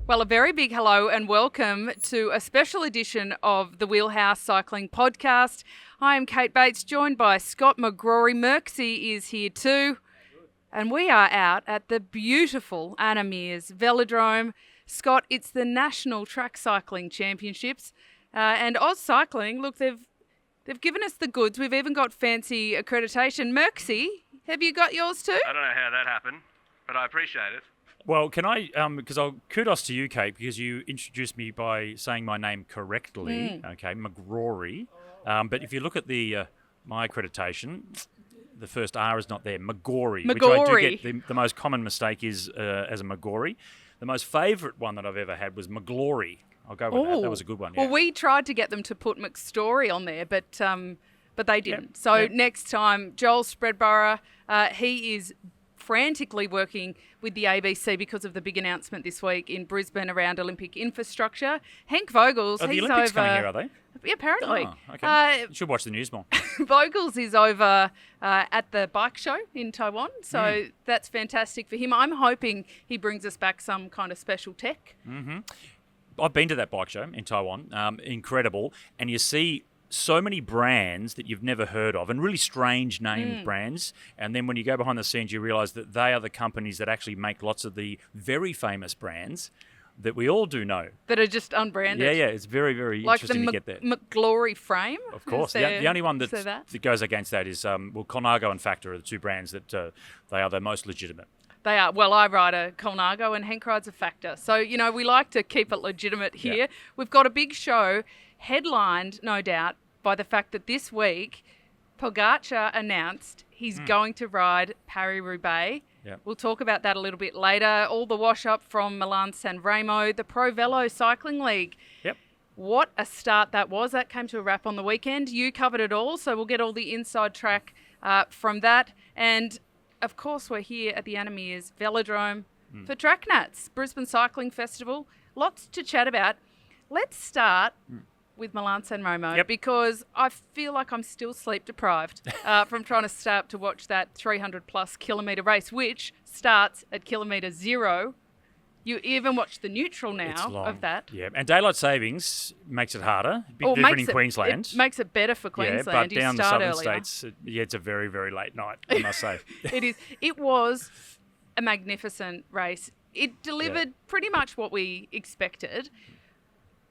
Well, a very big hello and welcome to a special edition of the Wheelhouse Cycling Podcast. I am Kate Bates, joined by Scott McGrory. Merksy is here too. And we are out at the beautiful Anna Meares Velodrome. Scott, it's the National Track Cycling Championships. And Oz Cycling, look, they've given us the goods. We've even got fancy accreditation. Merksy, have you got yours too? I don't know how that happened, but I appreciate it. Well, can I, because kudos to you, Kate, because you introduced me by saying my name correctly, okay, McGrory. But if you look at my accreditation, the first R is not there, McGrory. Which I do get the most common mistake is as a McGrory. The most favourite one that I've ever had was McGlory. I'll go with that. That was a good one. Yeah. Well, we tried to get them to put McStory on there, but they didn't. Yep. So next time, Joel Spreadborough, he is frantically working with the ABC because of the big announcement this week in Brisbane around Olympic infrastructure. Hank Vogels, the he's Olympics over. Coming here, are they? Yeah, apparently. Oh, okay. You should watch the news more. Vogels is over at the bike show in Taiwan, so that's fantastic for him. I'm hoping he brings us back some kind of special tech. Mm-hmm. I've been to that bike show in Taiwan. Incredible. And you see so many brands that you've never heard of and really strange named brands. And then when you go behind the scenes, you realise that they are the companies that actually make lots of the very famous brands that we all do know. That are just unbranded. Yeah. It's very, very interesting to get that. Like the McGlory frame? Of course. The only one that goes against that is, Colnago and Factor are the two brands that they are the most legitimate. They are. Well, I ride a Colnago and Hank rides a Factor. So, we like to keep it legitimate here. Yeah. We've got a big show headlined, no doubt, by the fact that this week Pogačar announced he's going to ride Paris-Roubaix. Yep. We'll talk about that a little bit later. All the wash-up from Milan-San Remo, the ProVelo Cycling League. Yep. What a start that was. That came to a wrap on the weekend. You covered it all, so we'll get all the inside track from that. And, of course, we're here at the Anna Meares Velodrome for Track Nats, Brisbane Cycling Festival. Lots to chat about. Let's start with Milan-San Remo because I feel like I'm still sleep deprived from trying to stay up to watch that 300-plus kilometre race, which starts at kilometre 0. You even watch the neutral now of that. Yeah, and daylight savings makes it harder. Big different in Queensland. It makes it better for Queensland. Yeah, but you down the start southern earlier. states, it's a very, very late night, I must say. It is. It was a magnificent race. It delivered pretty much what we expected.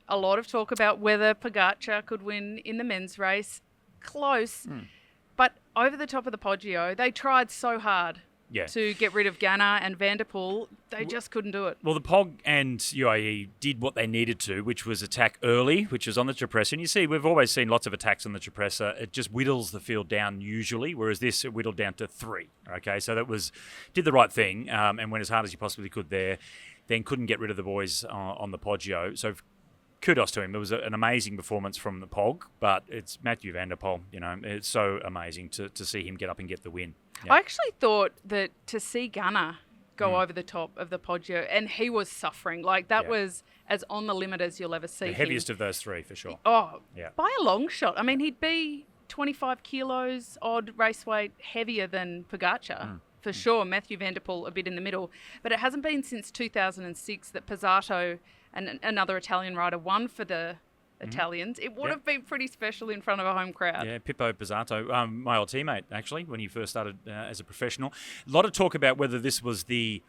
A lot of talk about whether Pogačar could win in the men's race. Close. But over the top of the Poggio, they tried so hard to get rid of Ganna and Van der Poel. They just couldn't do it. Well, the Pog and UAE did what they needed to, which was attack early, which was on the Cipressa. And you see, we've always seen lots of attacks on the Cipressa. It just whittles the field down usually, whereas this, it whittled down to 3. Okay, so did the right thing and went as hard as you possibly could there. Then couldn't get rid of the boys on the Poggio. So kudos to him. It was an amazing performance from the Pog, but it's Mathieu van der Poel. It's so amazing to see him get up and get the win. Yeah. I actually thought that to see Ganna go over the top of the Poggio, and he was suffering. Like, that was as on the limit as you'll ever see the heaviest of those 3, for sure. Oh, by a long shot. I mean, he'd be 25 kilos odd race weight heavier than Pogačar. For sure, Mathieu van der Poel a bit in the middle. But it hasn't been since 2006 that Pozzato and another Italian rider won for the Italians. It would have been pretty special in front of a home crowd. Yeah, Pippo Pozzato, my old teammate, actually, when he first started as a professional. A lot of talk about whether this was the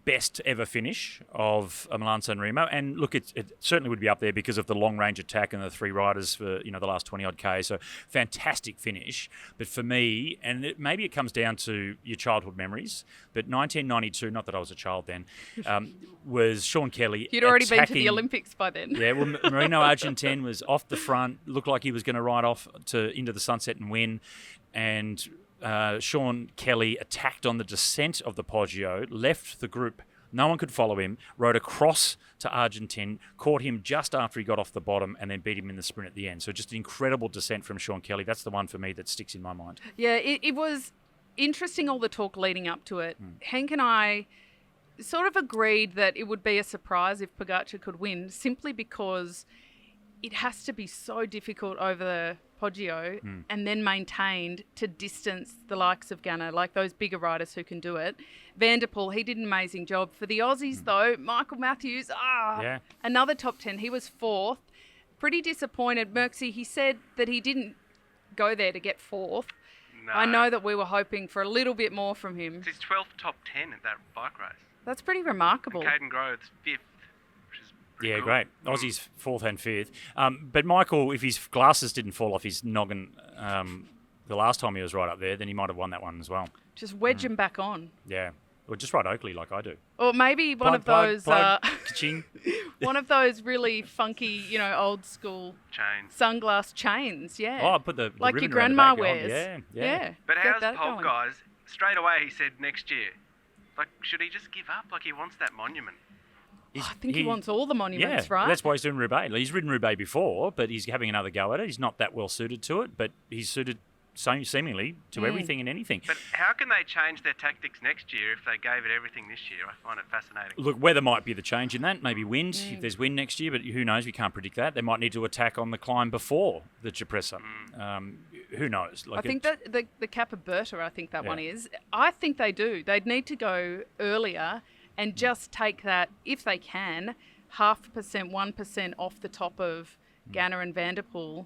best ever finish of a Milan-San Remo. And look, it certainly would be up there because of the long-range attack and the 3 riders for the last 20-odd K. So fantastic finish. But for me, and maybe it comes down to your childhood memories, but 1992, not that I was a child then, was Sean Kelly You'd already been to the Olympics by then. Yeah, well, Marino Argentin was off the front, looked like he was going to ride off into the sunset and win. And Sean Kelly attacked on the descent of the Poggio, left the group. No one could follow him, rode across to Argentin, caught him just after he got off the bottom, and then beat him in the sprint at the end. So just an incredible descent from Sean Kelly. That's the one for me that sticks in my mind. Yeah, it was interesting, all the talk leading up to it. Hank and I sort of agreed that it would be a surprise if Pogačar could win, simply because it has to be so difficult over the Poggio and then maintained to distance the likes of Ganna, like those bigger riders who can do it. Van der Poel, he did an amazing job. For the Aussies, though, Michael Matthews, another top 10. He was 4th. Pretty disappointed. Merksy, he said that he didn't go there to get 4th. No. I know that we were hoping for a little bit more from him. It's his 12th top 10 at that bike race. That's pretty remarkable. And Caden Grove's 5th, which is pretty cool. Great. Aussie's 4th and 5th. But Michael, if his glasses didn't fall off his noggin the last time he was right up there, then he might have won that one as well. Just wedge him back on. Yeah. Or just ride Oakley like I do. Or maybe one of those Ka-ching. one of those really funky, old school chains. Sunglass chains, yeah. Oh, I put the like ribbon your around the grandma back on. wears. Yeah. But get how's that Poel, going. guys? Straight away he said next year. Like, should he just give up? Like, he wants that monument. I think he wants all the monuments, right? That's why he's doing Roubaix. He's ridden Roubaix before, but he's having another go at it. He's not that well suited to it, but he's suited seemingly to everything and anything. But how can they change their tactics next year if they gave it everything this year? I find it fascinating. Look, weather might be the change in that. Maybe wind, if there's wind next year, but who knows? We can't predict that. They might need to attack on the climb before the Cipressa. Who knows? I think that the Capaberta, I think that one is. I think they do. They'd need to go earlier and just take that, if they can, 0.5%, 1% off the top of Ganna and Van der Poel.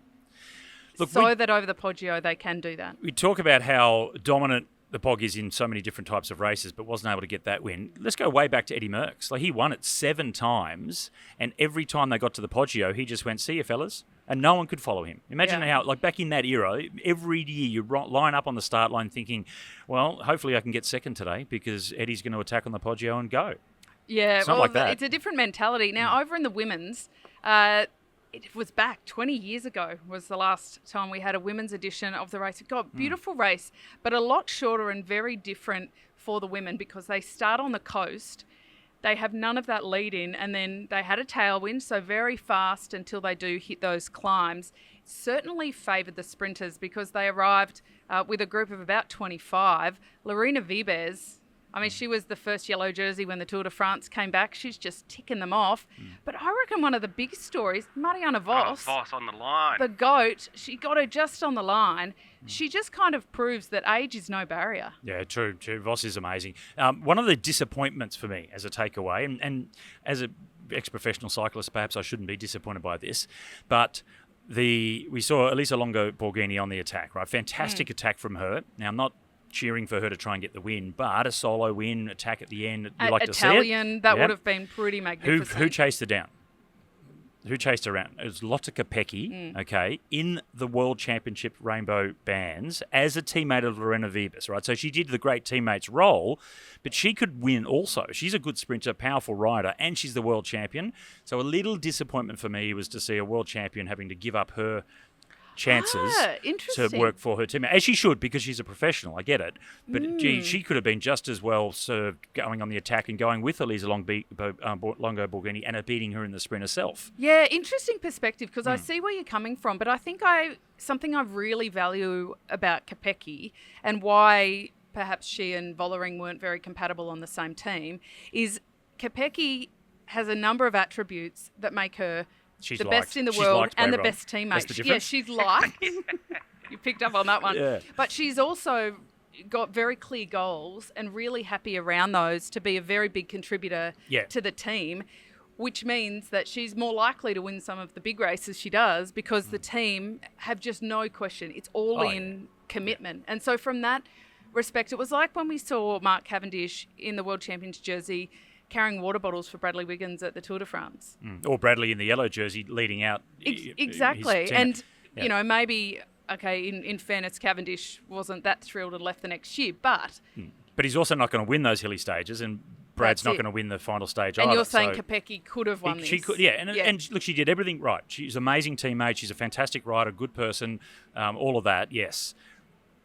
Look, that over the Poggio they can do that. We talk about how dominant the Pog is in so many different types of races, but wasn't able to get that win. Let's go way back to Eddie Merckx. Like, he won it 7 times, and every time they got to the Poggio, he just went, "See you, fellas," and no one could follow him. Imagine how, like, back in that era, every year you line up on the start line thinking, well, hopefully I can get second today because Eddie's going to attack on the Poggio and go. Yeah, it's not like that. It's a different mentality. Now, over in the women's, it was back 20 years ago was the last time we had a women's edition of the race. God, beautiful race, but a lot shorter and very different for the women because they start on the coast. They have none of that lead in, and then they had a tailwind, so very fast until they do hit those climbs. Certainly favoured the sprinters because they arrived with a group of about 25. Lorena Vibes, I mean, she was the first yellow jersey when the Tour de France came back. She's just ticking them off. But I reckon one of the biggest stories, Marianne Vos. Vos on the line. The GOAT, she got her just on the line. She just kind of proves that age is no barrier. Yeah, true. Vos is amazing. One of the disappointments for me as a takeaway, and as an ex-professional cyclist, perhaps I shouldn't be disappointed by this, but we saw Elisa Longo Borghini on the attack, right? Fantastic attack from her. Now, I'm not cheering for her to try and get the win, but a solo win, attack at the end, you like to see it. Italian, that would have been pretty magnificent. Who chased her down? Who chased her around? It was Lotte Kopecky, okay, in the World Championship Rainbow Bands as a teammate of Lorena Vibes, right? So she did the great teammates role, but she could win also. She's a good sprinter, powerful rider, and she's the world champion. So a little disappointment for me was to see a world champion having to give up her chances to work for her team, as she should, because she's a professional. I get it, but gee, she could have been just as well served going on the attack and going with Elisa Longo Borghini and beating her in the sprint herself. Yeah, interesting perspective, because I see where you're coming from, but I think something I really value about Kopecky and why perhaps she and Vollering weren't very compatible on the same team is Kopecky has a number of attributes that make her the best in the world and the best teammate. Yeah, she's liked. You picked up on that one. Yeah. But she's also got very clear goals and really happy around those to be a very big contributor to the team, which means that she's more likely to win some of the big races she does because the team have just no question. It's all in commitment. And so from that respect, it was like when we saw Mark Cavendish in the World Champions jersey carrying water bottles for Bradley Wiggins at the Tour de France. Or Bradley in the yellow jersey leading out. Exactly. And, you know, maybe, okay, in fairness, Cavendish wasn't that thrilled and left the next year, but... But he's also not going to win those hilly stages, and Brad's not going to win the final stage either. And you're saying Kopecky could have won this. She could, and look, she did everything right. She's an amazing teammate. She's a fantastic rider, good person, all of that, yes.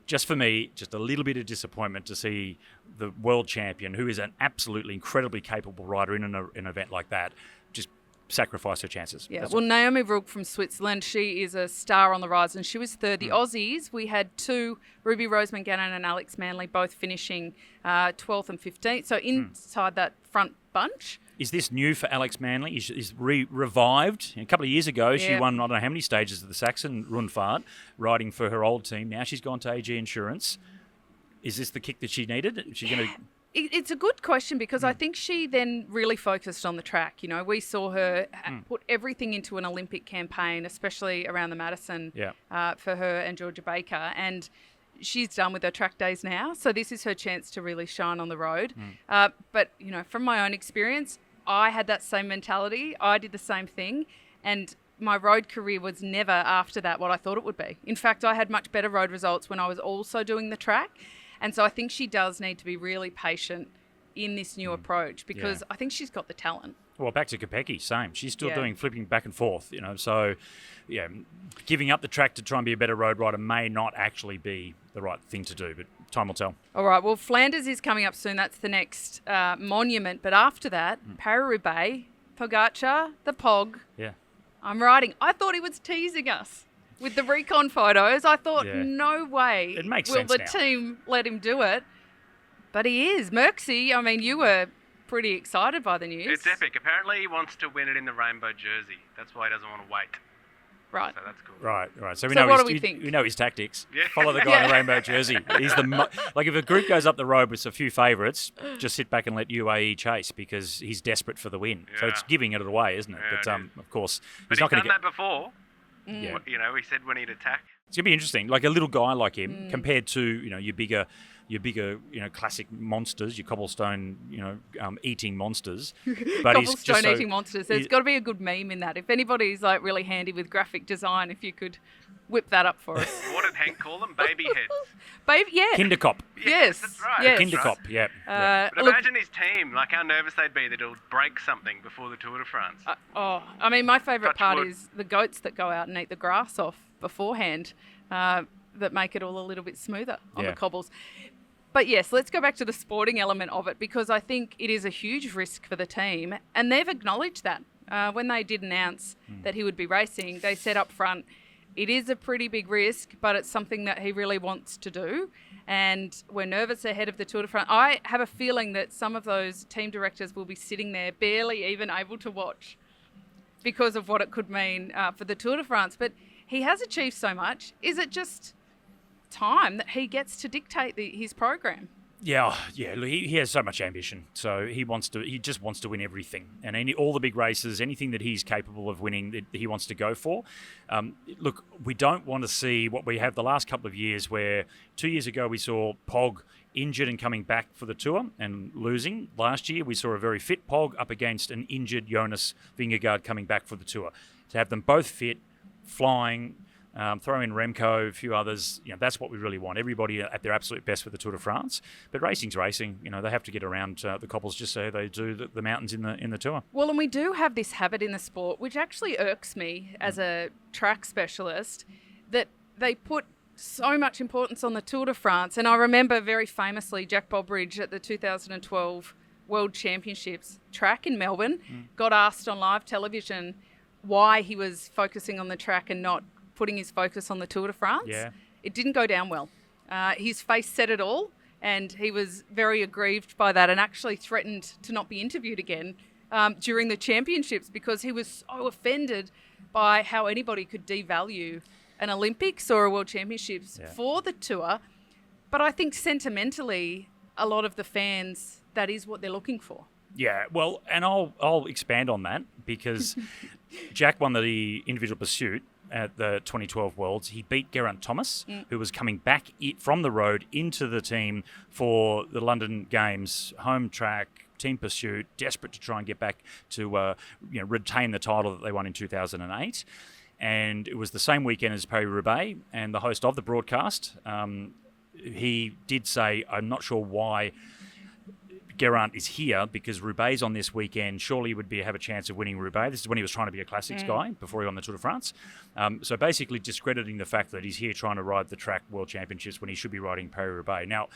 Just for me, just a little bit of disappointment to see the world champion, who is an absolutely incredibly capable rider in an event like that, just sacrifice her chances. Yeah, well, Naomi Rugg from Switzerland, she is a star on the rise, and she was third. The Aussies, we had two, Ruby Roseman Gannon and Alex Manley, both finishing 12th and 15th. So inside that front bunch Is this new for Alex Manley? Is revived? A couple of years ago, she Yeah. won I don't know how many stages of the Saxon Rundfahrt, riding for her old team. Now she's gone to AG Insurance. Is this the kick that she needed? Is she going to... It's a good question because I think she then really focused on the track. You know, we saw her put everything into an Olympic campaign, especially around the Madison for her and Georgia Baker. And she's done with her track days now. So this is her chance to really shine on the road. But, you know, from my own experience, I had that same mentality. I did the same thing. And my road career was never after that what I thought it would be. In fact, I had much better road results when I was also doing the track. And so I think she does need to be really patient in this new approach because I think she's got the talent. Well, back to Kopecky, same. She's still doing flipping back and forth, you know. So, giving up the track to try and be a better road rider may not actually be the right thing to do, but time will tell. All right, well, Flanders is coming up soon. That's the next monument. But after that, Paris-Roubaix, Pogačar, the Pog. Yeah. I'm riding. I thought he was teasing us with the recon photos. I thought, no way it makes will sense the now. team let him do it. But he is. Merksy, I mean, you were pretty excited by the news. It's epic. Apparently, he wants to win it in the rainbow jersey. That's why he doesn't want to wait. Right. So that's cool. Right. So we So know what do we think? we know his tactics. Yeah. Follow the guy in the rainbow jersey. He's like if a group goes up the road with a few favourites, just sit back and let UAE chase because he's desperate for the win. So Yeah. it's giving it away, isn't it? Yeah, But it is. of course, But he's not he's going to done get. that before. Yeah. You know, he said when he'd attack. It's going to be interesting. Like a little guy like him compared to your bigger classic monsters, your cobblestone eating monsters. But Cobblestone eating monsters. There's got to be a good meme in that. If anybody's like really handy with graphic design, if you could whip that up for us. What did Hank call them? Baby heads. Baby, yeah. Kinderkop. Yes. That's right. Yes. Kinderkop, yeah. But Look, imagine his team, like how nervous they'd be that it'll break something before the Tour de France. I mean, my favourite Touch part wood. is the goats that go out and eat the grass off beforehand that make it all a little bit smoother on the cobbles. But yes, let's go back to the sporting element of it because I think it is a huge risk for the team and they've acknowledged that. When they did announce that he would be racing, they said up front, it is a pretty big risk, but it's something that he really wants to do. And we're nervous ahead of the Tour de France. I have a feeling that some of those team directors will be sitting there barely even able to watch because of what it could mean for the Tour de France. But he has achieved so much. Is it just time that he gets to dictate his program? Yeah. Look, he has so much ambition. So he just wants to win everything, and all the big races, anything that he's capable of winning, that he wants to go for. Look, we don't want to see what we have the last couple of years, where 2 years ago we saw Pog injured and coming back for the Tour and losing. Last year we saw a very fit Pog up against an injured Jonas Vingegaard coming back for the Tour. To have them both fit, flying. Throw in Remco, a few others. That's what we really want. Everybody at their absolute best for the Tour de France. But racing's racing. They have to get around the cobbles just so they do the mountains in the Tour. Well, and we do have this habit in the sport, which actually irks me as a track specialist, that they put so much importance on the Tour de France. And I remember very famously Jack Bobridge at the 2012 World Championships track in Melbourne got asked on live television why he was focusing on the track and not putting his focus on the Tour de France. Yeah. It didn't go down well. His face said it all, and he was very aggrieved by that and actually threatened to not be interviewed again during the championships because he was so offended by how anybody could devalue an Olympics or a World Championships for the Tour. But I think sentimentally, a lot of the fans, that is what they're looking for. Yeah, well, and I'll expand on that because Jack won the individual pursuit at the 2012 Worlds. He beat Geraint Thomas, who was coming back from the road into the team for the London Games, home track, team pursuit, desperate to try and get back to retain the title that they won in 2008. And it was the same weekend as Paris-Roubaix, and the host of the broadcast, he did say, I'm not sure why Geraint is here because Roubaix on this weekend. Surely he would have a chance of winning Roubaix. This is when he was trying to be a classics guy before he won the Tour de France. So basically discrediting the fact that he's here trying to ride the track World Championships when he should be riding Paris-Roubaix. Now,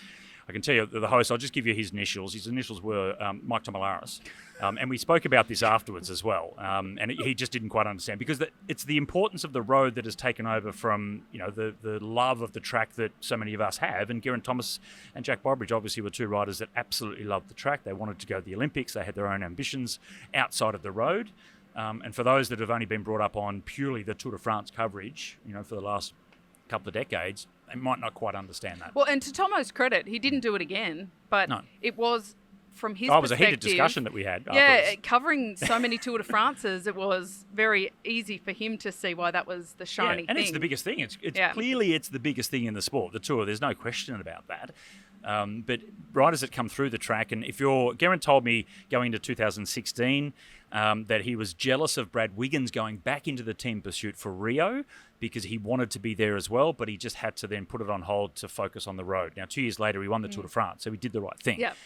I can tell you the host, I'll just give you his initials. His initials were Mike Tomalaris. And we spoke about this afterwards as well. And he just didn't quite understand because it's the importance of the road that has taken over from, the love of the track that so many of us have. And Geraint Thomas and Jack Bobridge obviously were two riders that absolutely loved the track. They wanted to go to the Olympics. They had their own ambitions outside of the road. And for those that have only been brought up on purely the Tour de France coverage, for the last couple of decades, they might not quite understand that. Well, and to Tomo's credit, he didn't do it again, but it was from his perspective. It was a heated discussion that we had. Yeah, afterwards. covering so many Tour de France's, it was very easy for him to see why that was the shiny and thing. it's the biggest thing. It's clearly it's the biggest thing in the sport, the Tour. There's no question about that. But riders that come through the track, and Geraint told me going into 2016 that he was jealous of Brad Wiggins going back into the team pursuit for Rio because he wanted to be there as well, but he just had to then put it on hold to focus on the road. Now, 2 years later, he won the Tour de France, so he did the right thing. Yep.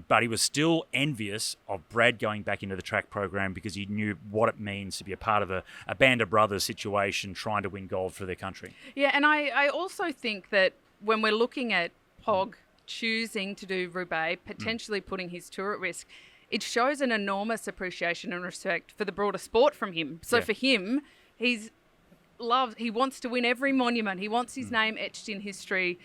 But he was still envious of Brad going back into the track program because he knew what it means to be a part of a band of brothers situation trying to win gold for their country. Yeah, and I also think that when we're looking at Pog choosing to do Roubaix, potentially putting his tour at risk, it shows an enormous appreciation and respect for the broader sport from him. So for him, he wants to win every monument. He wants his name etched in history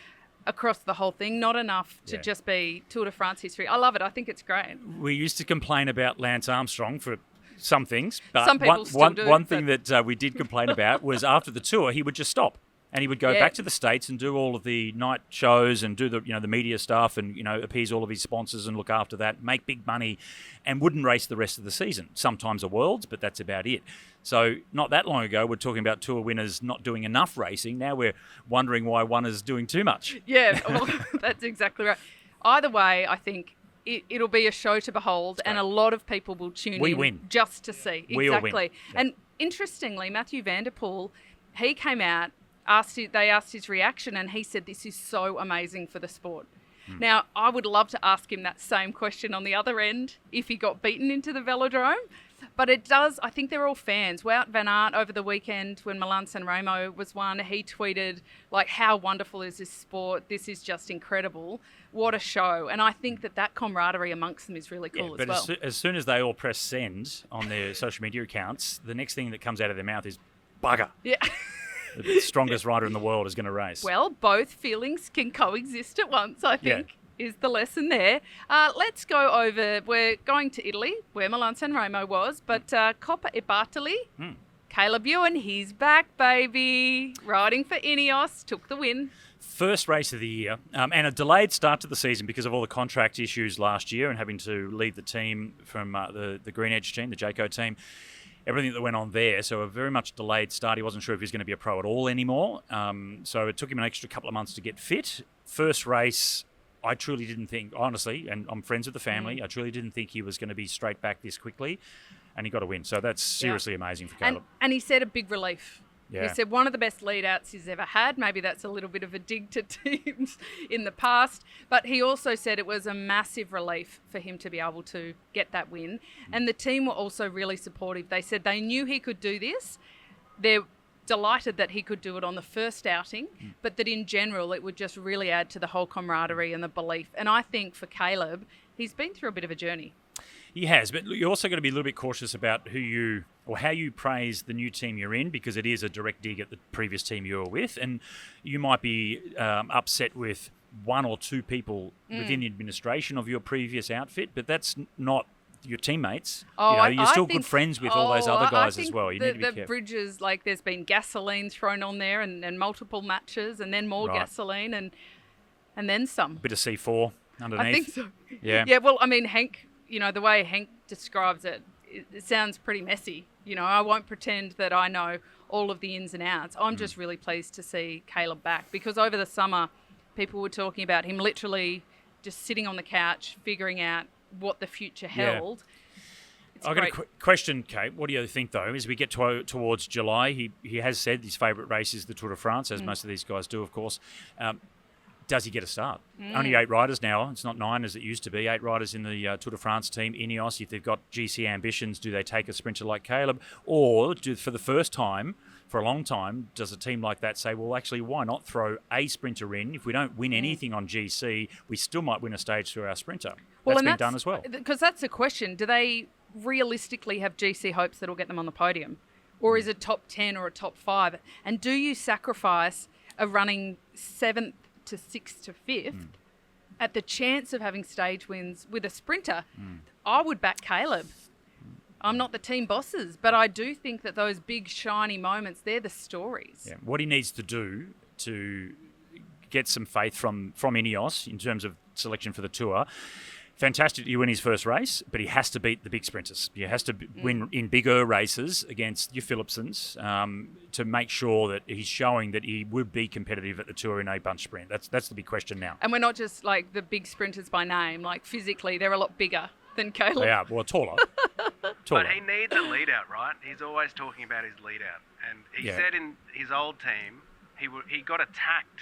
across the whole thing, not enough to just be Tour de France history. I love it. I think it's great. We used to complain about Lance Armstrong for some things, but some people still do. One thing that we did complain about was after the tour, he would just stop. And he would go back to the States and do all of the night shows and do the the media stuff and appease all of his sponsors and look after that, make big money, and wouldn't race the rest of the season. Sometimes a Worlds, but that's about it. So not that long ago, we're talking about tour winners not doing enough racing. Now we're wondering why one is doing too much. Yeah, well, that's exactly right. Either way, I think it'll be a show to behold, and a lot of people will tune in win. just to see. We all exactly. win. Yeah. And interestingly, Matthew van der Poel, he came out. They asked his reaction, and he said, "This is so amazing for the sport." Now, I would love to ask him that same question on the other end if he got beaten into the velodrome. But it does, I think they're all fans. Wout van Aert over the weekend when Milan-San Remo was won, he tweeted, how wonderful is this sport? This is just incredible. What a show. And I think that camaraderie amongst them is really cool as well. But as soon as they all press send on their social media accounts, the next thing that comes out of their mouth is bugger. Yeah. The strongest rider in the world is going to race. Well, both feelings can coexist at once, I think, is the lesson there. Let's go over, we're going to Italy, where Milan-San Remo was, but Coppa e Bartoli, Caleb Ewan, he's back, baby. Riding for Ineos, took the win. First race of the year, and a delayed start to the season because of all the contract issues last year and having to leave the team from the Green Edge team, the Jayco team. Everything that went on there, so a very much delayed start. He wasn't sure if he was going to be a pro at all anymore. So it took him an extra couple of months to get fit. First race, I truly didn't think, honestly, and I'm friends with the family, I truly didn't think he was going to be straight back this quickly, and he got a win. So that's seriously amazing for Caleb. And he said a big relief. Yeah. He said one of the best lead-outs he's ever had. Maybe that's a little bit of a dig to teams in the past. But he also said it was a massive relief for him to be able to get that win. And the team were also really supportive. They said they knew he could do this. They're delighted that he could do it on the first outing, but that in general it would just really add to the whole camaraderie and the belief. And I think for Caleb, he's been through a bit of a journey. He has, but you're also going to be a little bit cautious about how you praise the new team you're in, because it is a direct dig at the previous team you were with, and you might be upset with one or two people within the administration of your previous outfit, but that's not your teammates. You're still good friends with all those other guys as well. You need to be careful. The bridges, there's been gasoline thrown on there and multiple matches, and then more gasoline and then some. Bit of C4 underneath. I think so. Yeah. Yeah. Well, I mean, Hank. The way Hank describes it, it sounds pretty messy. I won't pretend that I know all of the ins and outs. I'm just really pleased to see Caleb back, because over the summer, people were talking about him literally just sitting on the couch, figuring out what the future held. I've got a question, Kate. What do you think, though, as we get towards July? He has said his favourite race is the Tour de France, as most of these guys do, of course. does he get a start? Only 8 riders now. It's not 9 as it used to be. 8 riders in the Tour de France team. Ineos, if they've got GC ambitions, do they take a sprinter like Caleb? Or for the first time, for a long time, does a team like that say, well, actually, why not throw a sprinter in? If we don't win anything on GC, we still might win a stage through our sprinter. That's been done as well. Because that's the question. Do they realistically have GC hopes that will get them on the podium? Or is it top 10 or a top 5? And do you sacrifice a running 7th to 6th to 5th at the chance of having stage wins with a sprinter? I would back Caleb. I'm not the team bosses, but I do think that those big shiny moments, they're the stories. Yeah. What he needs to do to get some faith from Ineos in terms of selection for the Tour, fantastic to win his first race, but he has to beat the big sprinters. He has to win in bigger races against your Philipsons to make sure that he's showing that he would be competitive at the Tour in a bunch sprint. That's the big question now. And we're not just like the big sprinters by name. Like physically, they're a lot bigger than Caleb. They are, well, taller. But he needs a lead out, right? He's always talking about his lead out. And he said in his old team, he got attacked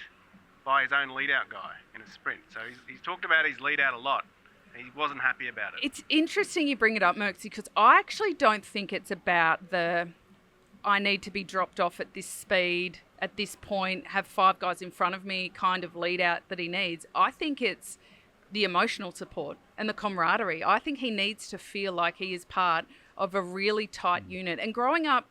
by his own lead out guy in a sprint. So he's talked about his lead out a lot. He wasn't happy about it. It's interesting you bring it up, Merksy, because I actually don't think it's about I need to be dropped off at this speed, at this point, have 5 guys in front of me kind of lead out that he needs. I think it's the emotional support and the camaraderie. I think he needs to feel like he is part of a really tight unit. And growing up,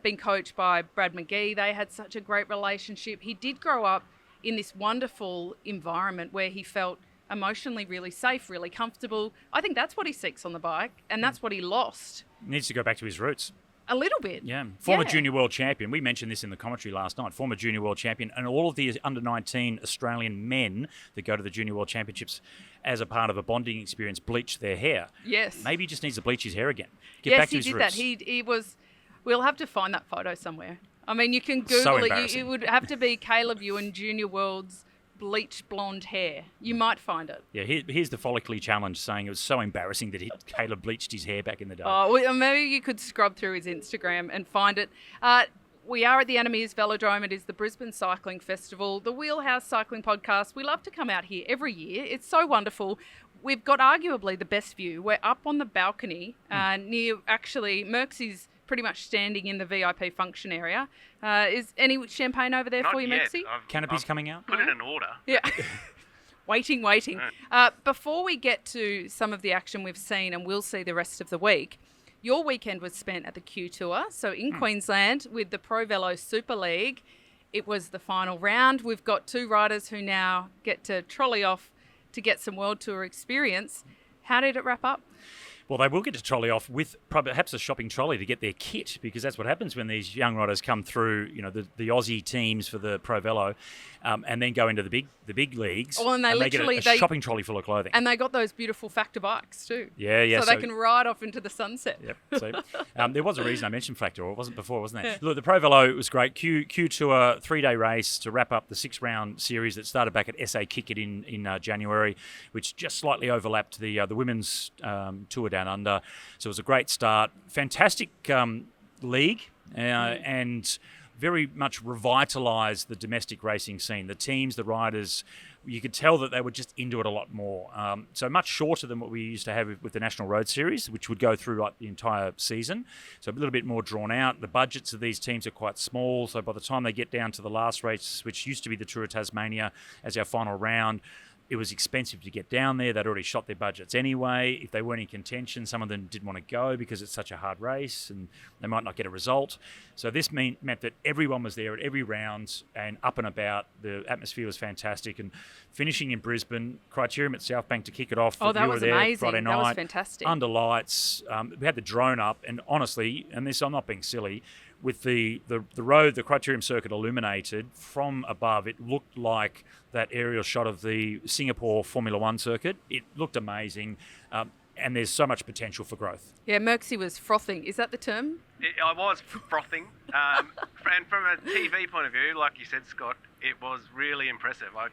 being coached by Brad McGee, they had such a great relationship. He did grow up in this wonderful environment where he felt emotionally really safe, really comfortable. I think that's what he seeks on the bike, and that's what he lost. He needs to go back to his roots. A little bit. Yeah. Former junior world champion. We mentioned this in the commentary last night. Former junior world champion, and all of the under-19 Australian men that go to the junior world championships as a part of a bonding experience bleach their hair. Yes. Maybe he just needs to bleach his hair again. Get back to his roots. Yes, he did that. He was... We'll have to find that photo somewhere. I mean, you can Google it. It would have to be Caleb Ewan Junior World's bleached blonde hair. You might find it. Yeah, here's the Follically Challenge saying it was so embarrassing that Caleb bleached his hair back in the day. Oh, well, maybe you could scrub through his Instagram and find it. We are at the Anna Meares Velodrome. It is the Brisbane Cycling Festival, the Wheelhouse Cycling Podcast. We love to come out here every year. It's so wonderful. We've got arguably the best view. We're up on the balcony near, actually, Merksy's pretty much standing in the VIP function area. Is any champagne over there for you, Merksy? Canopy's coming out? Put it in order. Yeah. waiting. Before we get to some of the action we've seen and we'll see the rest of the week, your weekend was spent at the Q Tour, so in Queensland with the ProVelo Super League. It was the final round. We've got 2 riders who now get to trolley off to get some World Tour experience. How did it wrap up? Well, they will get to trolley off with perhaps a shopping trolley to get their kit, because that's what happens when these young riders come through, the Aussie teams for the ProVelo, and then go into the big leagues. Oh, and they get a shopping trolley full of clothing. And they got those beautiful factor bikes too. Yeah. So they can ride off into the sunset. Yep. So there was a reason I mentioned factor, or it wasn't before, wasn't there? Yeah. Look, the ProVelo was great. Q Tour 3-day race to wrap up the 6-round series that started back at SA Kick It in January, which just slightly overlapped the women's tour down under. So it was a great start. Fantastic league and very much revitalised the domestic racing scene. The teams, the riders, you could tell that they were just into it a lot more. So much shorter than what we used to have with the National Road Series, which would go through like the entire season. So a little bit more drawn out. The budgets of these teams are quite small. So by the time they get down to the last race, which used to be the Tour of Tasmania as our final round, it was expensive to get down there. They'd already shot their budgets anyway. If they weren't in contention, some of them didn't want to go because it's such a hard race and they might not get a result. So this meant that everyone was there at every round and up and about. The atmosphere was fantastic. And finishing in Brisbane, Criterium at South Bank to kick it off. Oh, that was amazing. Friday night, that was fantastic. Under lights. We had the drone up. And honestly, and this, I'm not being silly, with the road, the Criterium circuit illuminated from above, it looked like that aerial shot of the Singapore Formula One circuit. It looked amazing, and there's so much potential for growth. Yeah, Merksy was frothing. Is that the term? I was frothing. And from a TV point of view, like you said, Scott, it was really impressive, I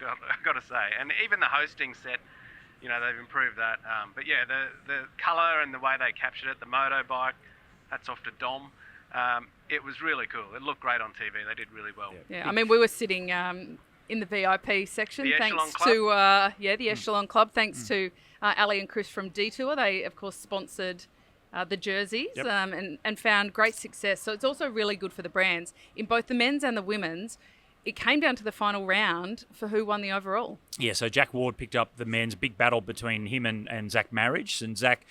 got to say. And even the hosting set, they've improved that. But yeah, the colour and the way they captured it, the motorbike, hats off to Dom. It was really cool. It looked great on TV. They did really well. Yeah, I mean, we were sitting in the VIP section. The thanks Echelon Club? to the Echelon Club. Thanks to Ali and Chris from Detour. They of course sponsored the jerseys and found great success. So it's also really good for the brands in both the men's and the women's. It came down to the final round for who won the overall. Yeah, so Jack Ward picked up the men's big battle between him and Zach Marriage. And Zach,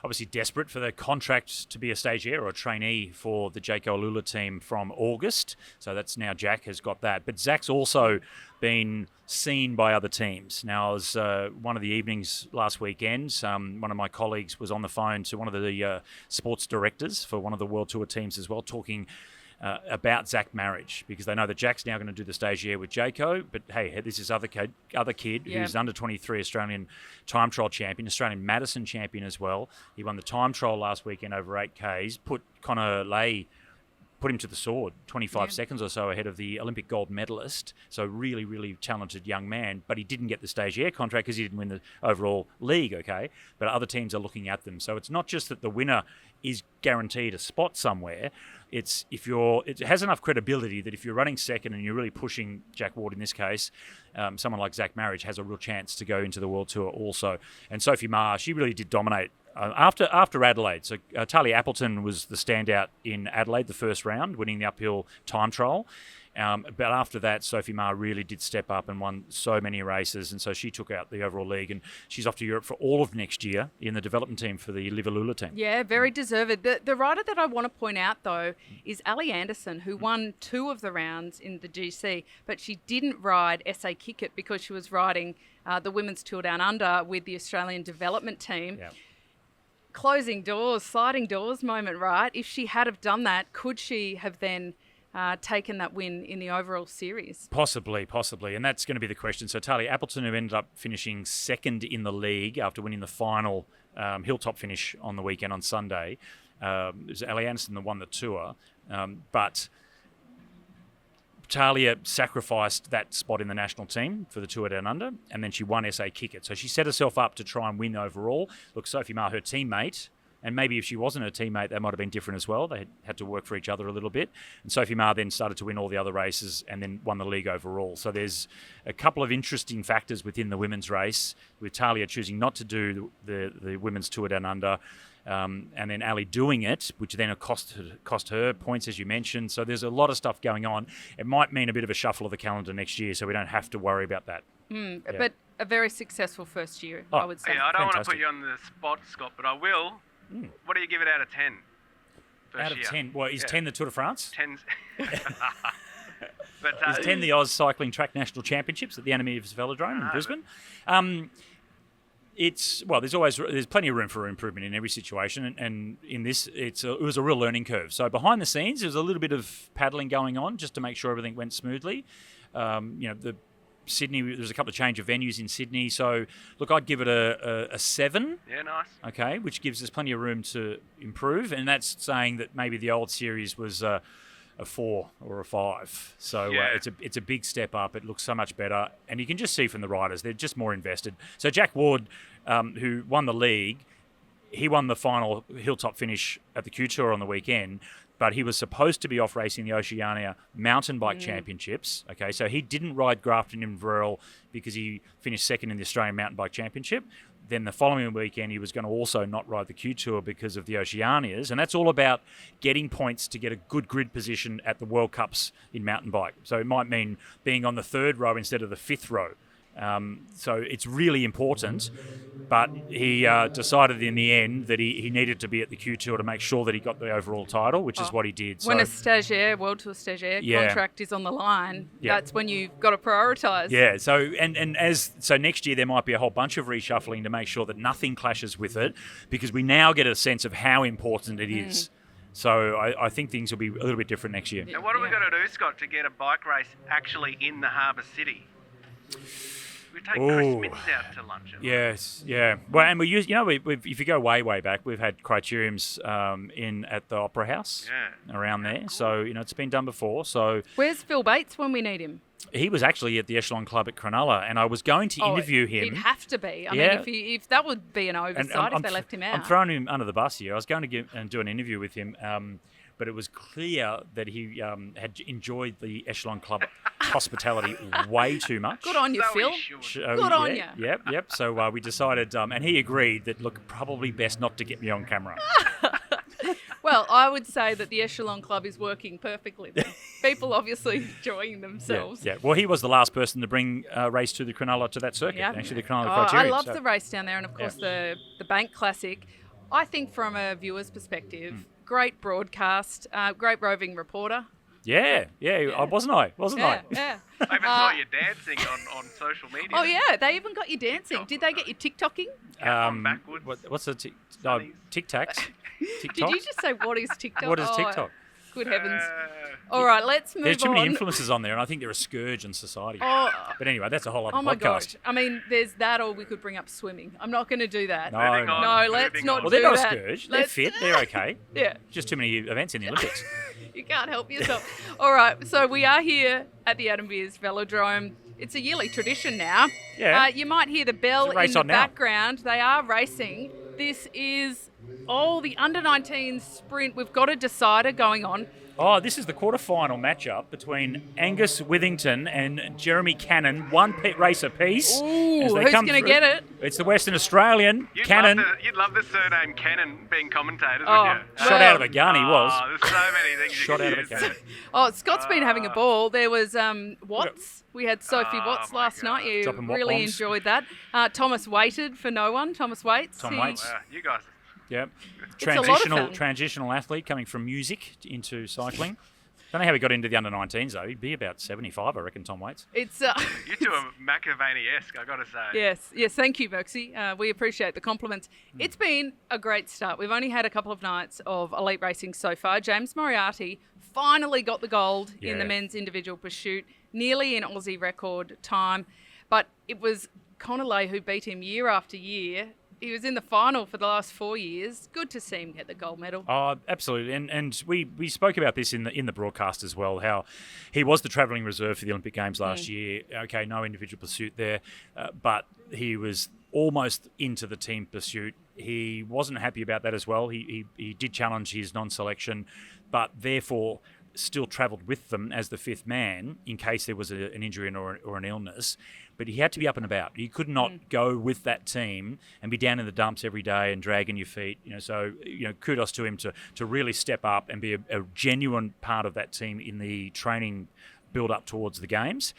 obviously desperate for the contract to be a stagiaire or a trainee for the Jayco Alula team from August. So that's now Jack has got that. But Zach's also been seen by other teams. Now, as one of the evenings last weekend, one of my colleagues was on the phone to one of the sports directors for one of the World Tour teams as well, talking about Zach Marriage, because they know that Jack's now going to do the stagiaire with Jayco, but hey, this is other kid who's under 23 Australian time trial champion, Australian Madison champion as well. He won the time trial last weekend over 8Ks, put him to the sword, 25 seconds or so ahead of the Olympic gold medalist. So really, really talented young man, but he didn't get the stagiaire contract because he didn't win the overall league, okay? But other teams are looking at them. So it's not just that the winner is guaranteed a spot somewhere. It has enough credibility that if you're running second and you're really pushing Jack Ward in this case, someone like Zach Marriage has a real chance to go into the World Tour also. And Sophie Ma, she really did dominate after Adelaide. So Talia Appleton was the standout in Adelaide, the first round, winning the uphill time trial. But after that, Sophie Ma really did step up and won so many races, and so she took out the overall league, and she's off to Europe for all of next year in the development team for the Live Alula team. Yeah, very deserved. The rider that I want to point out, though, is Ali Anderson, who won 2 of the rounds in the GC, but she didn't ride SA Kick-It because she was riding the Women's Tour Down Under with the Australian development team. Yeah. Closing doors, sliding doors moment, right? If she had have done that, could she have then taken that win in the overall series? Possibly. And that's going to be the question. So Talia Appleton, who ended up finishing second in the league after winning the final hilltop finish on the weekend on Sunday. It was Ali Anderson that won the Tour. But Talia sacrificed that spot in the national team for the Tour Down Under, and then she won SA Kick-It. So she set herself up to try and win overall. Look, Sophie Ma, her teammate, and maybe if she wasn't her teammate, that might have been different as well. They had to work for each other a little bit. And Sophie Ma then started to win all the other races and then won the league overall. So there's a couple of interesting factors within the women's race, with Talia choosing not to do the women's Tour Down Under, and then Ali doing it, which then cost her points, as you mentioned. So there's a lot of stuff going on. It might mean a bit of a shuffle of the calendar next year, so we don't have to worry about that. But a very successful first year, I would say. Yeah, I don't want to Fantastic. put you on the spot, Scott, but I will. What do you give it out of 10? Out of 10? Well, is 10 the Tour de France? 10's. Is 10 the Oz Cycling Track National Championships at the Anna Meares Velodrome in Brisbane? There's plenty of room for improvement in every situation, and in this, it was a real learning curve. So behind the scenes, there was a little bit of paddling going on just to make sure everything went smoothly. Sydney, there's a couple of change of venues in Sydney. So, look, I'd give it a 7. Yeah, nice. Okay, which gives us plenty of room to improve, and that's saying that maybe the old series was a 4 or a 5. So it's a big step up. It looks so much better, and you can just see from the riders they're just more invested. So Jack Ward, who won the league, he won the final hilltop finish at the Q Tour on the weekend, but he was supposed to be off racing the Oceania Mountain Bike Championships. Okay, so he didn't ride Grafton Inverell because he finished second in the Australian Mountain Bike Championship. Then the following weekend, he was going to also not ride the Q Tour because of the Oceanias. And that's all about getting points to get a good grid position at the World Cups in mountain bike. So it might mean being on the 3rd row instead of the 5th row. So it's really important, but he decided in the end that he needed to be at the Q Tour to make sure that he got the overall title, which is what he did. When a stagiaire, World Tour stagiaire contract is on the line, that's when you've got to prioritise. Yeah, so next year there might be a whole bunch of reshuffling to make sure that nothing clashes with it, because we now get a sense of how important it is. So I think things will be a little bit different next year. Now, what are we going to do, Scott, to get a bike race actually in the Harbour City? We take Chris Minns out to lunch. Yes, yeah. Well, and we use, we've, if you go way back, we've had criteriums in at the Opera House around there. Cool. So, it's been done before. So where's Phil Bates when we need him? He was actually at the Echelon Club at Cronulla, and I was going to interview him. He'd have to be. I mean, if that would be an oversight if they left him out. I'm throwing him under the bus here. I was going to and do an interview with him. but it was clear that he had enjoyed the Echelon Club hospitality way too much. Good on you, So Phil. he should. Good on yeah, you. Yep. So we decided, and he agreed that, look, probably best not to get me on camera. Well, I would say that the Echelon Club is working perfectly then. People obviously enjoying themselves. Yeah. Well, he was the last person to bring race to the Cronulla to that circuit, actually the Cronulla I Criterion. love the race down there, and of course the Bank Classic. I think from a viewer's perspective, great broadcast, great roving reporter. Yeah. Wasn't I? Yeah. I even saw you dancing on social media. Oh, yeah, they even got you dancing. TikTok. Did they get you TikToking? Backwards. What's the Sunnies. Tic Tacs? Did you just say, what is TikTok? What is TikTok? Good heavens. All right, let's move on. There's too many influencers on there, and I think they're a scourge in society. Oh, But anyway, that's a whole other oh my podcast. gosh. I mean, there's that, or we could bring up swimming. I'm not going to do that. No, Moving no. on, No, let's moving not on. Well, they're do not a that. scourge. They're Let's- fit. They're okay. Yeah. Just too many events in the Olympics. You can't help yourself. All right, so we are here at the Anna Meares Velodrome. It's a yearly tradition now. Yeah. You might hear the bell There's a race in the on now. background. They are racing. This is, the under-19 sprint. We've got a decider going on. Oh, this is the quarterfinal matchup between Angus Withington and Jeremy Cannon, one race apiece. Ooh, as they who's come going to through. get it? It's the Western Australian, You'd Cannon. love the surname Cannon being commentated, Oh, wouldn't you? Shot out of a gun, he Oh, was. there's so many things Shot you out could of a use. cannon. Oh, Scott's been having a ball. There was Watts. We had Sophie Oh, Watts my last God. night. You Dropping Watt really bombs. enjoyed that. Thomas waited for no one. Thomas Waits. Tom He- Waits. Wow, you guys. Yep. a lot of fun. Transitional athlete coming from music into cycling. Don't know how he got into the under-19s though. He'd be about 75, I reckon, Tom Waits. It's You two are McAvaney-esque, I got to say. Yes. Thank you, Moxie. We appreciate the compliments. It's been a great start. We've only had a couple of nights of elite racing so far. James Moriarty finally got the gold in the Yeah. men's individual pursuit, nearly in Aussie record time, but it was Connolly who beat him year after year. He was in the final for the last 4 years. Good to see him get the gold medal. Oh, absolutely, and we spoke about this in the broadcast as well. How he was the travelling reserve for the Olympic Games last year. Okay, no individual pursuit there, but he was almost into the team pursuit. He wasn't happy about that as well. He did challenge his non-selection, but therefore still travelled with them as the fifth man in case there was an injury or an illness. But he had to be up and about. He could not go with that team and be down in the dumps every day and dragging your feet. So kudos to him to really step up and be a genuine part of that team in the training build up towards the games.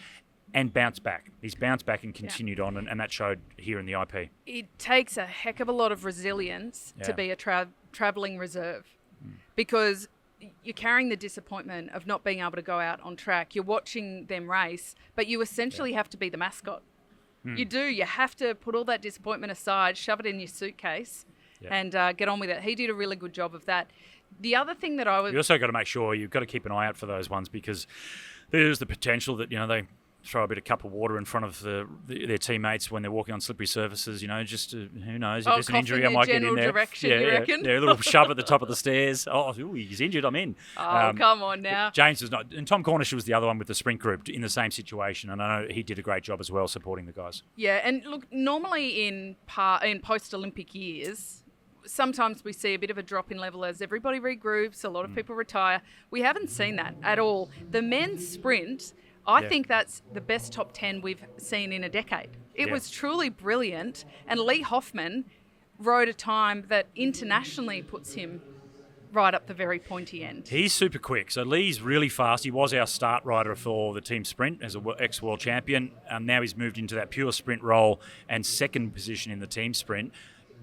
And bounce back. He's bounced back and continued on, and that showed here in the IP. It takes a heck of a lot of resilience to Yeah. be a travelling reserve because you're carrying the disappointment of not being able to go out on track. You're watching them race, but you essentially have to be the mascot. You do. You have to put all that disappointment aside, shove it in your suitcase, and get on with it. He did a really good job of that. The other thing that I was... You also got to make sure you've got to keep an eye out for those ones because there's the potential that, they throw a bit of cup of water in front of their teammates when they're walking on slippery surfaces, just who knows, if there's an injury, I might get in there. Direction, you reckon? Yeah, a little shove at the top of the stairs. Oh, he's injured, I'm in. Oh, come on now. James was not, and Tom Cornish was the other one with the sprint group in the same situation, and I know he did a great job as well supporting the guys. Yeah, and look, normally in post-Olympic years, sometimes we see a bit of a drop in level as everybody regroups, a lot of people retire. We haven't seen that at all. The men's sprint... I think that's the best top 10 we've seen in a decade. It was truly brilliant. And Lee Hoffman rode a time that internationally puts him right up the very pointy end. He's super quick. So Lee's really fast. He was our start rider for the team sprint as an ex-world champion. Now he's moved into that pure sprint role and second position in the team sprint.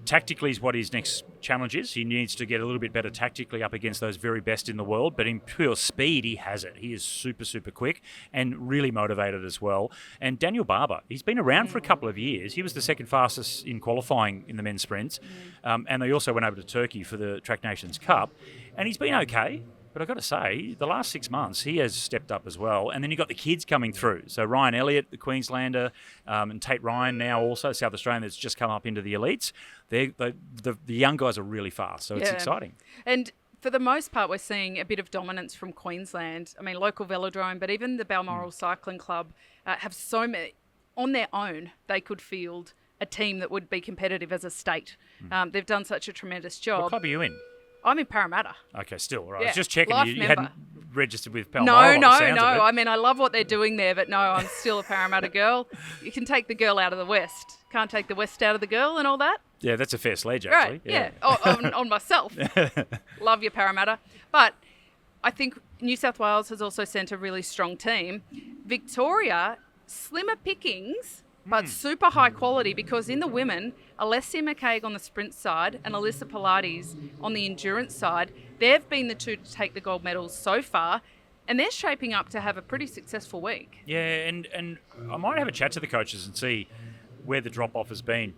Tactically is what his next challenge is. He needs to get a little bit better tactically up against those very best in the world, but in pure speed, he has it. He is super, super quick and really motivated as well. And Daniel Barber, he's been around for a couple of years. He was the second fastest in qualifying in the men's sprints. And they also went over to Turkey for the Track Nations Cup. And he's been okay. But I've got to say, the last 6 months, he has stepped up as well. And then you've got the kids coming through. So Ryan Elliott, the Queenslander, and Tate Ryan now also, South Australian, that's just come up into the elites. The young guys are really fast, so it's exciting. And for the most part, we're seeing a bit of dominance from Queensland. I mean, local velodrome, but even the Balmoral Cycling Club have so many. On their own, they could field a team that would be competitive as a state. They've done such a tremendous job. What club are you in? I'm in Parramatta. Okay, still, right. I Yeah, was just checking. life You member. hadn't registered with Palmyra. No. Of it. I mean, I love what they're doing there, but no, I'm still a Parramatta girl. You can take the girl out of the West. Can't take the West out of the girl and all that. Yeah, that's a fair sledge, actually. Right, yeah. On myself. Love your Parramatta. But I think New South Wales has also sent a really strong team. Victoria, slimmer pickings, but super high quality, because in the women, Alessia McCaig on the sprint side and Alyssa Pilates on the endurance side, they've been the two to take the gold medals so far, and they're shaping up to have a pretty successful week. Yeah, and I might have a chat to the coaches and see where the drop-off has been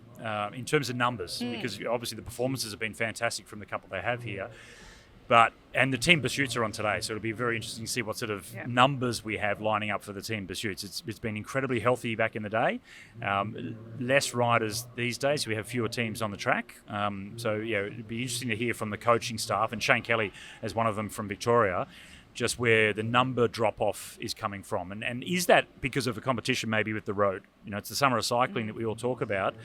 in terms of numbers, because obviously the performances have been fantastic from the couple they have here. And the team pursuits are on today, so it'll be very interesting to see what sort of numbers we have lining up for the team pursuits. It's been incredibly healthy back in the day. Less riders these days. We have fewer teams on the track. It'd be interesting to hear from the coaching staff, and Shane Kelly as one of them from Victoria, just where the number drop-off is coming from. And is that because of a competition maybe with the road? It's the summer of cycling that we all talk about,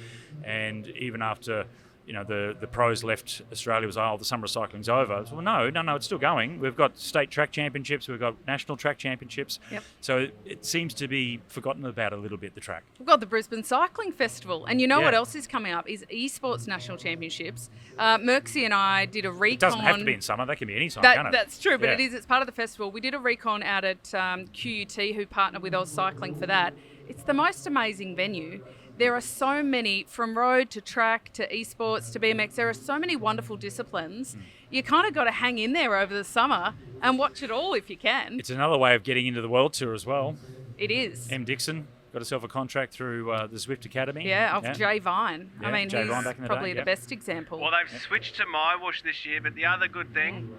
and even after the pros left Australia, was, the summer of cycling's over. Well, no, it's still going. We've got state track championships, we've got national track championships. Yep. So it seems to be forgotten about a little bit, the track. We've got the Brisbane Cycling Festival. And what else is coming up is esports national championships. Merxie and I did a recon. It doesn't have to be in summer, that can be any time, can't it? That's true, but it's part of the festival. We did a recon out at QUT, who partnered with Oz Cycling for that. It's the most amazing venue. There are so many, from road to track to esports to BMX, there are so many wonderful disciplines. You kind of got to hang in there over the summer and watch it all if you can. It's another way of getting into the World Tour as well. It is. M. Dixon got herself a contract through the Zwift Academy. Jay Vine. Yeah, I mean, Jay he's Vine back in the probably day, the best example. Well, they've switched to MyWash this year, but the other good thing,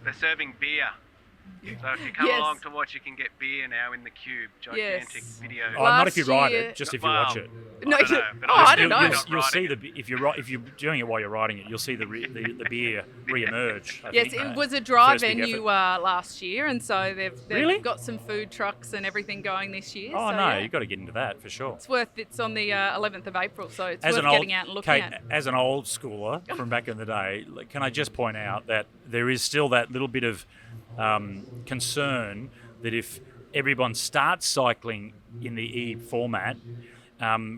they're serving beer. So if you come along to watch, you can get beer now in the Cube. Gigantic video. Not if you ride it, just if you watch it. No, I don't know. You'll see if you're doing it while you're riding it, you'll see the beer re-emerge. It was a dry venue last year, and so they've got some food trucks and everything going this year. You've got to get into that for sure. It's on the 11th of April, so it's worth getting out and looking at. As an old schooler from back in the day, can I just point out that there is still that little bit of concern that if everyone starts cycling in the E format,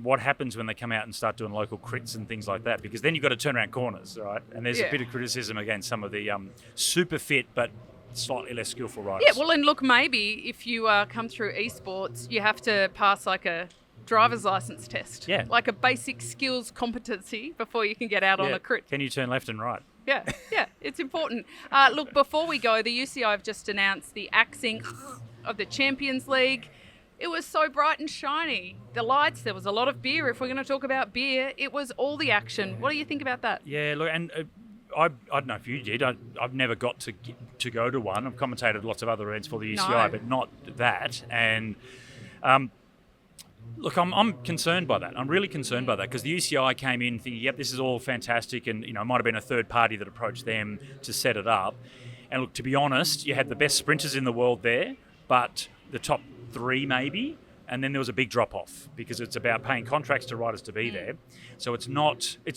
what happens when they come out and start doing local crits and things like that? Because then you've got to turn around corners, right? And there's a bit of criticism against some of the super fit but slightly less skillful riders. Yeah, well, and look, maybe if you come through esports, you have to pass like a driver's license test. Yeah. Like a basic skills competency before you can get out on a crit. Can you turn left and right? Yeah, it's important. Look, before we go, the UCI have just announced the axing of the Champions League. It was so bright and shiny. The lights, there was a lot of beer. If we're going to talk about beer, it was all the action. What do you think about that? Yeah, look, and I don't know if you did. I've never got to go to one. I've commentated lots of other events for the UCI, but not that. And look, I'm concerned by that. I'm really concerned by that, because the UCI came in thinking, yep, this is all fantastic, and it might have been a third party that approached them to set it up. And look, to be honest, you had the best sprinters in the world there, but the top three maybe, and then there was a big drop-off because it's about paying contracts to riders to be there. So it's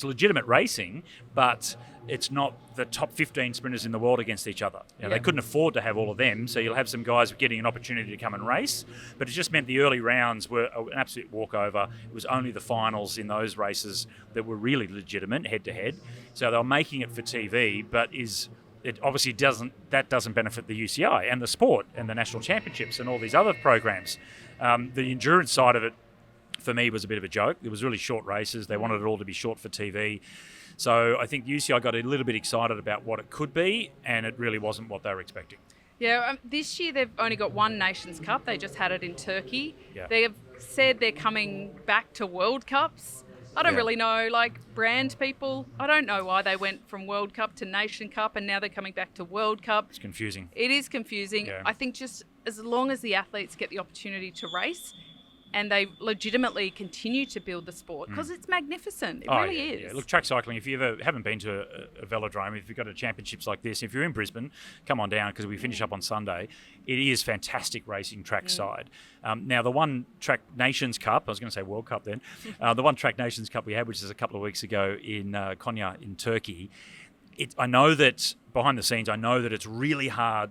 legitimate racing, but it's not the top 15 sprinters in the world against each other. They couldn't afford to have all of them, so you'll have some guys getting an opportunity to come and race, but it just meant the early rounds were an absolute walkover. It was only the finals in those races that were really legitimate head-to-head. So they were making it for TV, but it obviously doesn't benefit the UCI and the sport and the national championships and all these other programs. The endurance side of it, for me, was a bit of a joke. It was really short races. They wanted it all to be short for TV. So I think the UCI got a little bit excited about what it could be, and it really wasn't what they were expecting. Yeah, this year they've only got one Nations Cup. They just had it in Turkey. Yeah. They have said they're coming back to World Cups. I don't really know, brand people. I don't know why they went from World Cup to Nation Cup and now they're coming back to World Cup. It's confusing. It is confusing. Yeah. I think just as long as the athletes get the opportunity to race and they legitimately continue to build the sport, because it's magnificent. It really is. Yeah. Look, track cycling, if you haven't been to a velodrome, if you've got a championships like this, if you're in Brisbane, come on down, because we finish up on Sunday. It is fantastic racing trackside. Now, the One Track Nations Cup, I was going to say World Cup then, the One Track Nations Cup we had, which is a couple of weeks ago in Konya in Turkey, I know that behind the scenes, I know that it's really hard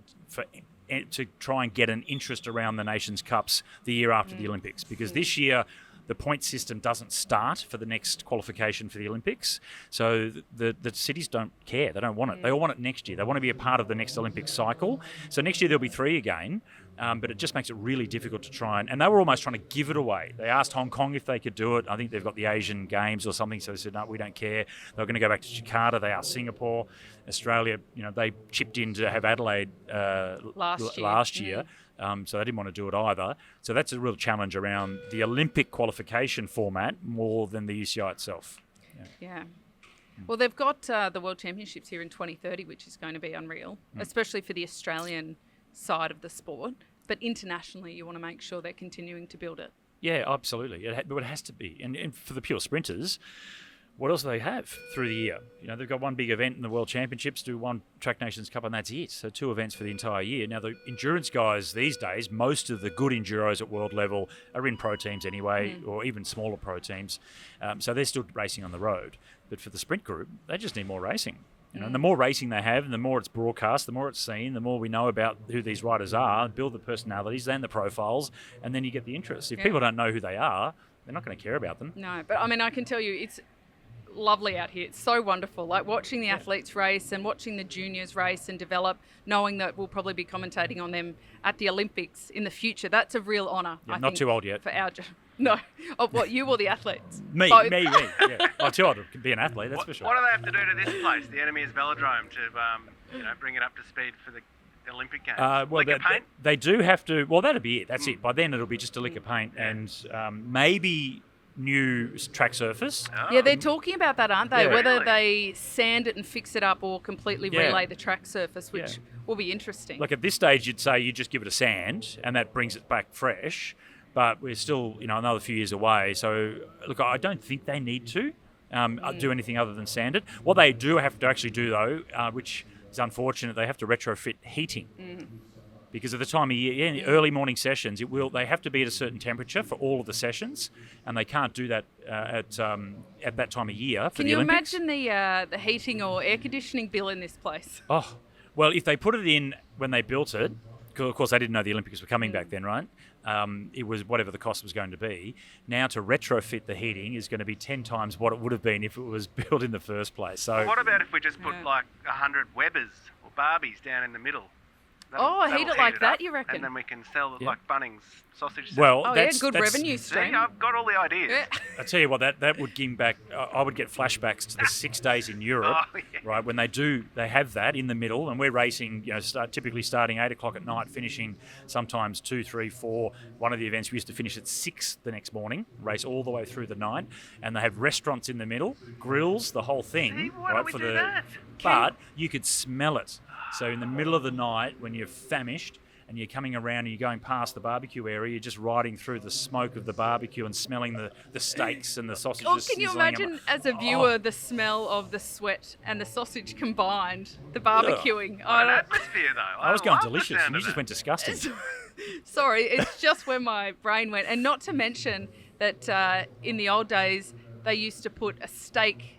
to try and get an interest around the Nations Cups the year after the Olympics, because this year the point system doesn't start for the next qualification for the Olympics. So the cities don't care. They don't want it. They all want it next year. They want to be a part of the next Olympic cycle. So next year there'll be 3 again. But it just makes it really difficult to try and they were almost trying to give it away. They asked Hong Kong if they could do it. I think they've got the Asian Games or something, so they said, no, we don't care. They were going to go back to Jakarta. They asked Singapore. Australia, they chipped in to have Adelaide last year. So they didn't want to do it either. So that's a real challenge around the Olympic qualification format more than the UCI itself. Yeah. Well, they've got the World Championships here in 2030, which is going to be unreal, especially for the Australian side of the sport, but internationally you want to make sure they're continuing to build it. Yeah, absolutely. But it has to be. And for the pure sprinters, what else do they have through the year? They've got one big event in the World Championships, do one Track Nations Cup, and that's it. So 2 events for the entire year. Now, the endurance guys these days, most of the good enduros at world level are in pro teams anyway, or even smaller pro teams. So they're still racing on the road. But for the sprint group, they just need more racing. And the more racing they have, and the more it's broadcast, the more it's seen, the more we know about who these riders are, build the personalities and the profiles, and then you get the interest. If people don't know who they are, they're not going to care about them. No, but I can tell you, it's lovely out here. It's so wonderful. Like watching the athletes race and watching the juniors race and develop, knowing that we'll probably be commentating on them at the Olympics in the future. That's a real honour. Yeah, not too old yet. For our job. No. Of what, you or the athletes? Me. Yeah. I'm too old to be an athlete, that's for sure. What do they have to do to this place, the Anna Meares Velodrome, to bring it up to speed for the Olympic Games? Lick of paint? They do have to. Well, that'll be it. That's it. By then, it'll be just a lick of paint and maybe new track surface. Oh. Yeah, they're talking about that, aren't they? Yeah. Whether Really? they sand it and fix it up or completely relay the track surface, which will be interesting. Like at this stage, you'd say you just give it a sand and that brings it back fresh. But we're still, another few years away. So, look, I don't think they need to do anything other than sand it. What they do have to actually do, though, which is unfortunate, they have to retrofit heating. Because of the time of year, in the early morning sessions, they have to be at a certain temperature for all of the sessions, and they can't do that at that time of year for Can the you Olympics. imagine the heating or air conditioning bill in this place? Oh, well, if they put it in when they built it, because of course they didn't know the Olympics were coming back then, right? It was whatever the cost was going to be. Now to retrofit the heating is going to be 10 times what it would have been if it was built in the first place. So What about if we just put like 100 Webbers or Barbies down in the middle? Heat it like that, you reckon? And then we can sell it like Bunnings sausage. well, good revenue See, stream. I've got all the ideas. Yeah. I tell you what, that would give back. I would get flashbacks to the 6 days in Europe, right? When they have that in the middle, and we're racing, typically starting 8 o'clock at night, finishing sometimes 2, 3, 4. One of the events we used to finish at 6 the next morning, race all the way through the night, and they have restaurants in the middle, grills, the whole thing, See, why right? don't we do that? But you could smell it. So in the middle of the night, when you're famished and you're coming around and you're going past the barbecue area, you're just riding through the smoke of the barbecue and smelling the steaks and the sausages. Oh, can you sizzling. imagine as a viewer the smell of the sweat and the sausage combined, the barbecuing? What an atmosphere, though. I was going love the delicious, sound and you of just that. went disgusting. Sorry, it's just where my brain went. And not to mention that in the old days, they used to put a steak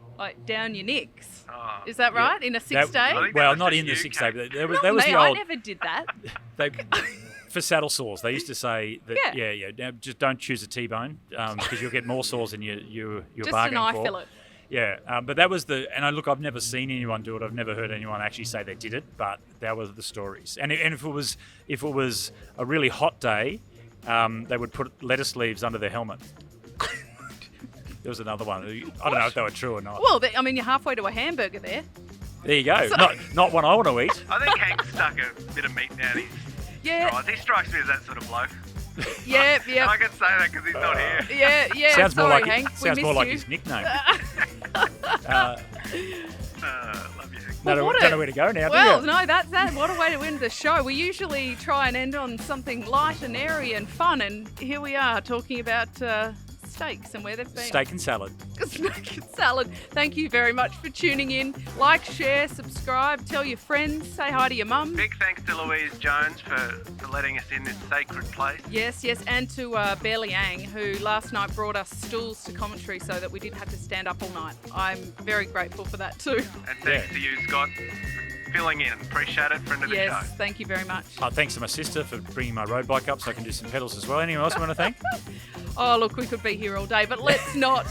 down your nicks. Oh, Is that right? In a 6 day? I think that Well, was not just in the you, 6 day, Kate. but Not that was me, the I old. never did that. For saddle sores, they used to say that. Yeah. Now, just don't choose a T-bone because you'll get more sores than you're Just an bargaining eye for. fillet. Yeah, but that was I've never seen anyone do it. I've never heard anyone actually say they did it, but that was the stories. And if it was a really hot day, they would put lettuce leaves under their helmet. There was another one. I don't know if they were true or not. Well, you're halfway to a hamburger there. There you go. Not one I want to eat. I think Hank stuck a bit of meat down his Yeah. fries. He strikes me as that sort of bloke. Yeah, And I can say that because he's not here. Yeah. Sounds Sorry, more like Hank. sounds we more missed like you. his nickname. Love you, Hank. Don't know where to go now. Well, do you? no, that's that. What a way to end the show. We usually try and end on something light and airy and fun, and here we are talking about steaks and where they've been. Steak and salad. Steak and salad. Thank you very much for tuning in. Like, share, subscribe, tell your friends, say hi to your mum. Big thanks to Louise Jones for letting us in this sacred place. Yes, and to Bear Liang, who last night brought us stools to commentary so that we didn't have to stand up all night. I'm very grateful for that too. And thanks to you, Scott, filling in. Appreciate it, friend of the show. Yes, thank you very much. Thanks to my sister for bringing my road bike up so I can do some pedals as well. Anyone else you want to thank? Oh, look, we could be here all day, but let's not.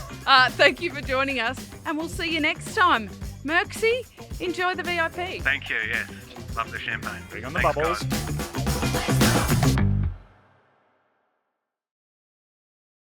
Thank you for joining us, and we'll see you next time. Merksy, enjoy the VIP. Thank you, yes. Love the champagne. Bring on the Thanks, bubbles. guys.